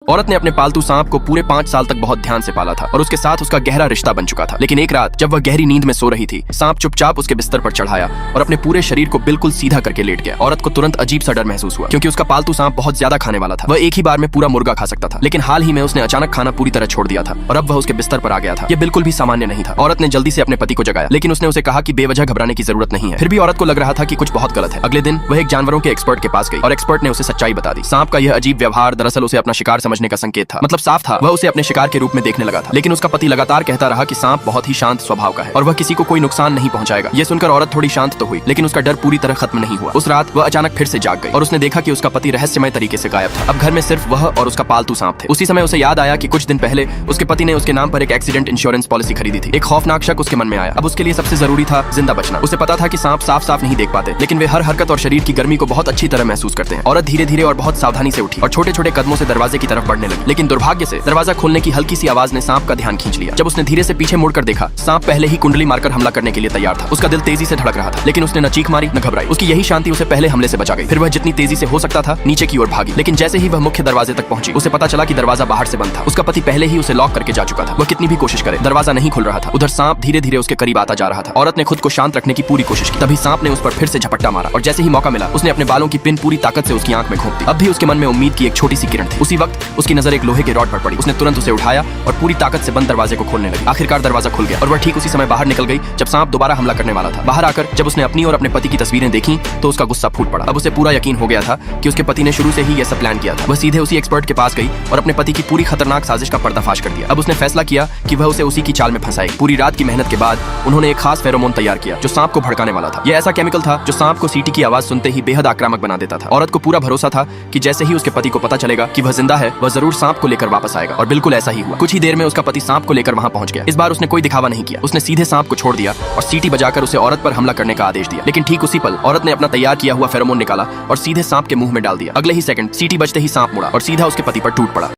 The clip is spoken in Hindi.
औरत ने अपने पालतू सांप को पूरे 5 साल तक बहुत ध्यान से पाला था और उसके साथ उसका गहरा रिश्ता बन चुका था। लेकिन एक रात जब वह गहरी नींद में सो रही थी, सांप चुपचाप उसके बिस्तर पर चढ़ाया और अपने पूरे शरीर को बिल्कुल सीधा करके लेट गया। औरत को तुरंत अजीब सा डर महसूस हुआ क्योंकि उसका पालतू सांप बहुत ज्यादा खाने वाला था। वह एक ही बार में पूरा मुर्गा खा सकता था, लेकिन हाल ही में उसने अचानक खाना पूरी तरह छोड़ दिया था और अब वह उसके बिस्तर पर आ गया था। यह बिल्कुल भी सामान्य नहीं था। औरत ने जल्दी से अपने पति को जगाया, लेकिन उसने उसे कहा कि बेवजह घबराने की जरूरत नहीं है। फिर भी औरत को लग रहा था कि कुछ बहुत गलत है। अगले दिन वह एक जानवरों के एक्सपर्ट के पास गई और एक्सपर्ट ने उसे सच्चाई बता दी। सांप का यह अजीब व्यवहार दरअसल उसे अपना शिकार समझने का संकेत था। मतलब साफ था, वह उसे अपने शिकार के रूप में देखने लगा था। लेकिन उसका पति लगातार कहता रहा कि सांप बहुत ही शांत स्वभाव का है और वह किसी को कोई नुकसान नहीं पहुंचाएगा। यह सुनकर औरत थोड़ी शांत तो हुई, लेकिन उसका डर पूरी तरह खत्म नहीं हुआ। उस रात वह अचानक फिर से जाग गई और उसने देखा कि उसका पति रहस्यमय तरीके से गायब था। अब घर में सिर्फ वह और उसका पालतू सांप थे। उसी समय उसे याद आया कि कुछ दिन पहले उसके पति ने उसके नाम पर एक एक्सीडेंट इंश्योरेंस पॉलिसी खरीदी थी। एक खौफनाक शक उसके मन में आया। अब उसके लिए सबसे जरूरी था जिंदा बचना। उसे पता था कि सांप साफ साफ नहीं देख पाते, लेकिन वे हर हरकत और शरीर की गर्मी को बहुत अच्छी तरह महसूस करते हैं। औरत धीरे धीरे और बहुत सावधानी से उठी और छोटे छोटे कदमों से दरवाजे की तरफ बढ़ने लगी। लेकिन दुर्भाग्य से दरवाजा खोलने की हल्की सी आवाज ने सांप का ध्यान खींच लिया। जब उसने धीरे से पीछे मुड़कर देखा, सांप पहले ही कुंडली मारकर हमला करने के लिए तैयार था। उसका दिल तेजी से धड़क रहा था, लेकिन उसने न चीख मारी न घबराई। उसकी यही शांति उसे पहले हमले से बचा गई। फिर वह जितनी तेजी से हो सकता था नीचे की ओर भागी, लेकिन जैसे ही वह मुख्य दरवाजे तक पहुंची, उसे पता चला कि दरवाजा बाहर से बंद था। उसका पति पहले ही उसे लॉक करके जा चुका था। वह कितनी भी कोशिश करे, दरवाजा नहीं खुल रहा था। उधर सांप धीरे धीरे उसके करीब आता जा रहा था। औरत ने खुद को शांत रखने की पूरी कोशिश की। तभी सांप ने उस पर फिर से झपट्टा मारा और जैसे ही मौका मिला, उसने अपने बालों की पिन पूरी ताकत से उसकी आंख में घोंप दी। अब भी उसके मन में उम्मीद की एक छोटी सी किरण थी। उसी वक्त उसकी नजर एक लोहे के रॉड पर पड़ी। उसने तुरंत उसे उठाया और पूरी ताकत से बंद दरवाजे को खोलने लगी। आखिरकार दरवाजा खुल गया और वह ठीक उसी समय बाहर निकल गई जब सांप दोबारा हमला करने वाला था। बाहर आकर जब उसने अपनी और अपने पति की तस्वीरें देखी तो उसका गुस्सा फूट पड़ा। अब उसे पूरा यकीन हो गया था कि उसके पति ने शुरू से ही यह सब प्लान किया था। वह सीधे उसी एक्सपर्ट के पास गई और अपने पति की पूरी खतरनाक साजिश का पर्दाफाश कर दिया। अब उसने फैसला किया कि वह उसे उसी की चाल में फंसाएगी। पूरी रात की मेहनत के बाद उन्होंने एक खास फेरोमोन तैयार किया जो सांप को भड़काने वाला था। यह ऐसा केमिकल था जो सांप को सीटी की आवाज सुनते ही बेहद आक्रामक बना देता था। औरत को पूरा भरोसा था कि जैसे ही उसके पति को पता चलेगा कि वह जिंदा है, वह जरूर सांप को लेकर वापस आएगा। और बिल्कुल ऐसा ही हुआ। कुछ ही देर में उसका पति सांप को लेकर वहां पहुंच गया। इस बार उसने कोई दिखावा नहीं किया। उसने सीधे सांप को छोड़ दिया और सीटी बजाकर उसे औरत पर हमला करने का आदेश दिया। लेकिन ठीक उसी पल औरत ने अपना तैयार किया हुआ फेरोमोन निकाला और सीधे सांप के मुंह में डाल दिया। अगले ही सेकंड सीटी बजते ही सांप मुड़ा और सीधा उसके पति पर टूट पड़ा।